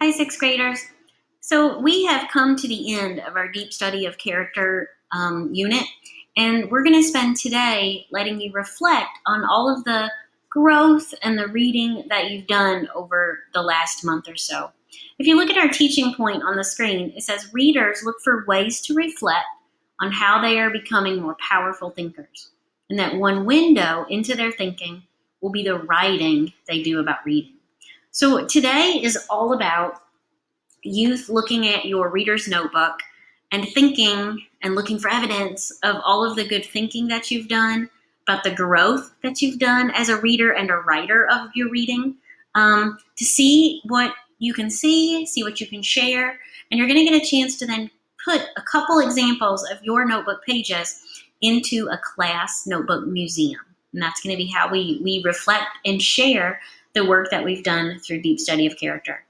Hi, sixth graders. So we have come to the end of our deep study of character unit, and we're going to spend today letting you reflect on all of the growth and the reading that you've done over the last month or so. If you look at our teaching point on the screen, it says readers look for ways to reflect on how they are becoming more powerful thinkers, and that one window into their thinking will be the writing they do about reading. So today is all about youth looking at your reader's notebook and thinking and looking for evidence of all of the good thinking that you've done, about the growth that you've done as a reader and a writer of your reading, to see what you can see what you can share, and you're going to get a chance to then put a couple examples of your notebook pages into a class notebook museum. And that's going to be how we reflect and share the work that we've done through deep study of character.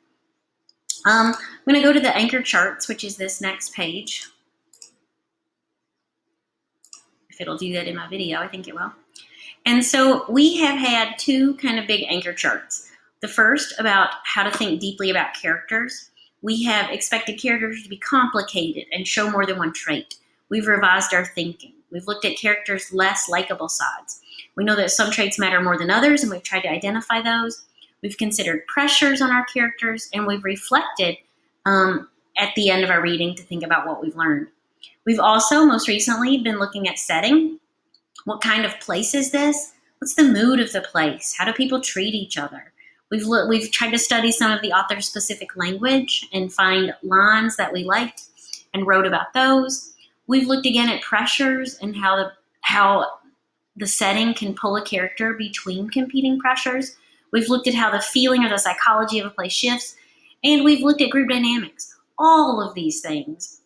I'm going to go to the anchor charts, which is this next page. If it'll do that in my video, I think it will. And so we have had two kind of big anchor charts. The first about how to think deeply about characters. We have expected characters to be complicated and show more than one trait. We've revised our thinking. We've looked at characters' less likable sides. We know that some traits matter more than others, and we've tried to identify those. We've considered pressures on our characters, and we've reflected at the end of our reading to think about what we've learned. We've also, most recently, been looking at setting. What kind of place is this? What's the mood of the place? How do people treat each other? We've tried to study some of the author's specific language and find lines that we liked and wrote about those. We've looked again at pressures and how the setting can pull a character between competing pressures. We've looked at how the feeling or the psychology of a place shifts, and we've looked at group dynamics. All of these things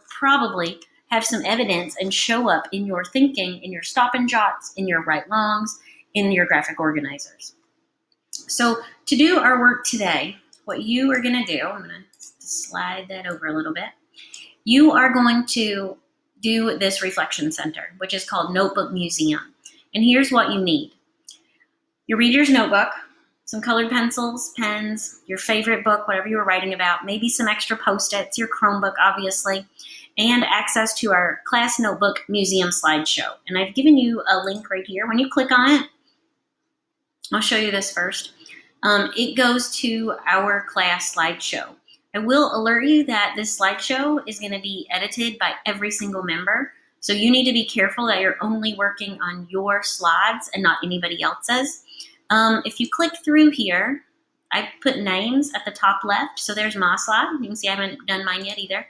probably have some evidence and show up in your thinking, in your stop and jots, in your write longs, in your graphic organizers. So to do our work today, what you are going to do, I'm going to slide that over a little bit. You are going to do this reflection center, which is called Notebook Museum. And here's what you need. Your reader's notebook, some colored pencils, pens, your favorite book, whatever you were writing about, maybe some extra Post-its, your Chromebook, obviously, and access to our class notebook museum slideshow. And I've given you a link right here. When you click on it, I'll show you this first. It goes to our class slideshow. I will alert you that this slideshow is going to be edited by every single member. So you need to be careful that you're only working on your slides and not anybody else's. If you click through here, I put names at the top left. So there's my slide. You can see I haven't done mine yet either.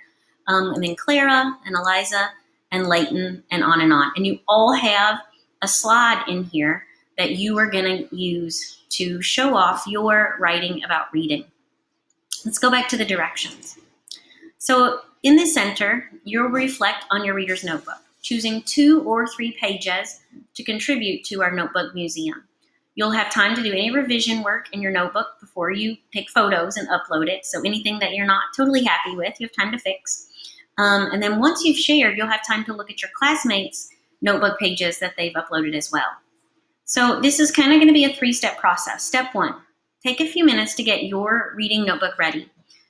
And then Clara and Eliza and Layton and on. And you all have a slide in here that you are going to use to show off your writing about reading. Let's go back to the directions. So in the center, you'll reflect on your reader's notebook, choosing 2 or 3 pages to contribute to our notebook museum. You'll have time to do any revision work in your notebook before you take photos and upload it. So anything that you're not totally happy with, you have time to fix. And then once you've shared, you'll have time to look at your classmates' notebook pages that they've uploaded as well. So this is kind of going to be a 3-step process. Step 1, take a few minutes to get your reading notebook ready.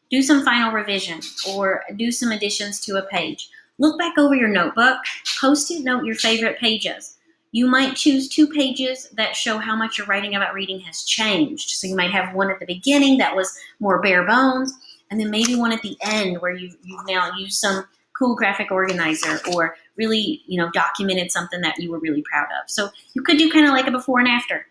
Do some final revision or do some additions to a page. Look back over your notebook, Post-it note your favorite pages. You might choose 2 pages that show how much your writing about reading has changed. So you might have one at the beginning that was more bare bones, and then maybe one at the end where you've now used some cool graphic organizer or really, documented something that you were really proud of. So you could do kind of like a before and after.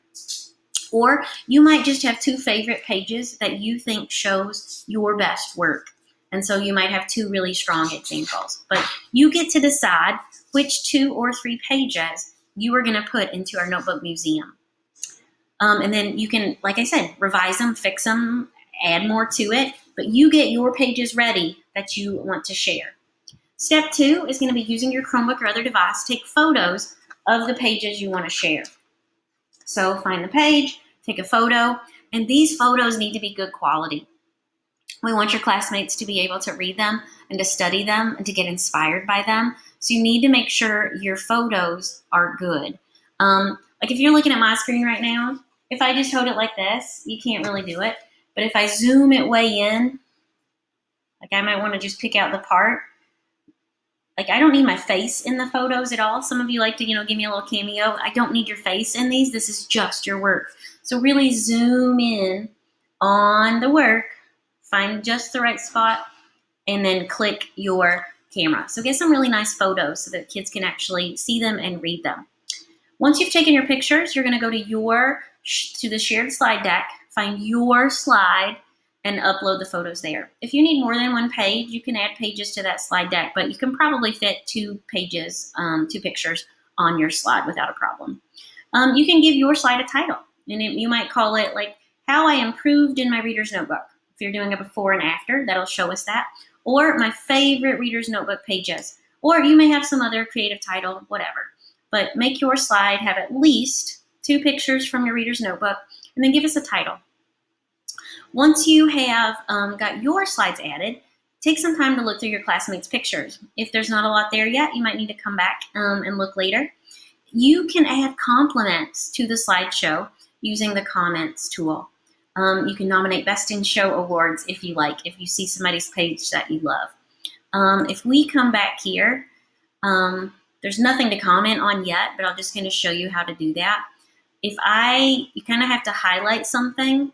Or you might just have 2 favorite pages that you think shows your best work. And so you might have 2 really strong examples. But you get to decide which 2 or 3 pages you are going to put into our notebook museum. And then you can, like I said, revise them, fix them, add more to it. But you get your pages ready that you want to share. Step 2 is going to be using your Chromebook or other device to take photos of the pages you want to share. So find the page, take a photo, and these photos need to be good quality. We want your classmates to be able to read them and to study them and to get inspired by them. So you need to make sure your photos are good. Like if you're looking at my screen right now, if I just hold it like this, you can't really do it. But if I zoom it way in, Like I might want to just pick out the part. Like I don't need my face in the photos at all. Some of you like to, give me a little cameo. I don't need your face in these. This is just your work. So really zoom in on the work, find just the right spot, and then click your camera. So get some really nice photos so that kids can actually see them and read them. Once you've taken your pictures, you're going to go to the shared slide deck, find your slide, and upload the photos there. If you need more than one page, you can add pages to that slide deck, but you can probably fit 2 pictures on your slide without a problem. You can give your slide a title, and you might call it like How I Improved in My Reader's Notebook. If you're doing a before and after, that'll show us that. Or My Favorite Reader's Notebook Pages. Or you may have some other creative title, whatever. But make your slide have at least 2 pictures from your reader's notebook, and then give us a title. Once you have got your slides added, take some time to look through your classmates' pictures. If there's not a lot there yet, you might need to come back and look later. You can add compliments to the slideshow using the comments tool. You can nominate Best in Show awards if you like, if you see somebody's page that you love. If we come back here, there's nothing to comment on yet, but I'm just going to show you how to do that. You kind of have to highlight something,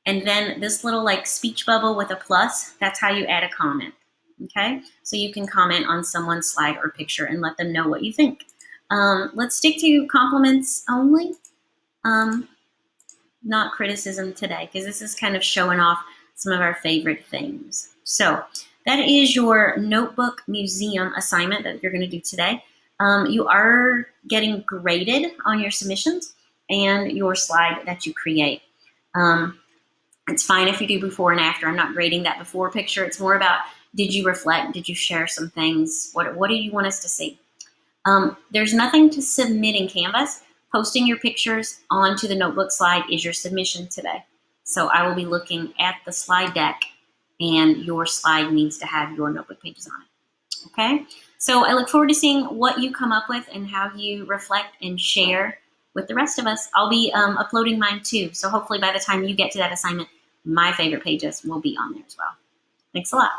and then this little like speech bubble with a plus, that's how you add a comment, okay? So you can comment on someone's slide or picture and let them know what you think. Let's stick to compliments only, not criticism today, because this is kind of showing off some of our favorite things. So that is your notebook museum assignment that you're going to do today. You are getting graded on your submissions and your slide that you create. It's fine if you do before and after. I'm not grading that before picture. It's more about, did you reflect? Did you share some things? What do you want us to see? There's nothing to submit in Canvas. Posting your pictures onto the notebook slide is your submission today. So I will be looking at the slide deck, and your slide needs to have your notebook pages on it. Okay? So I look forward to seeing what you come up with and how you reflect and share with the rest of us. I'll be uploading mine too. So hopefully by the time you get to that assignment, my favorite pages will be on there as well. Thanks a lot.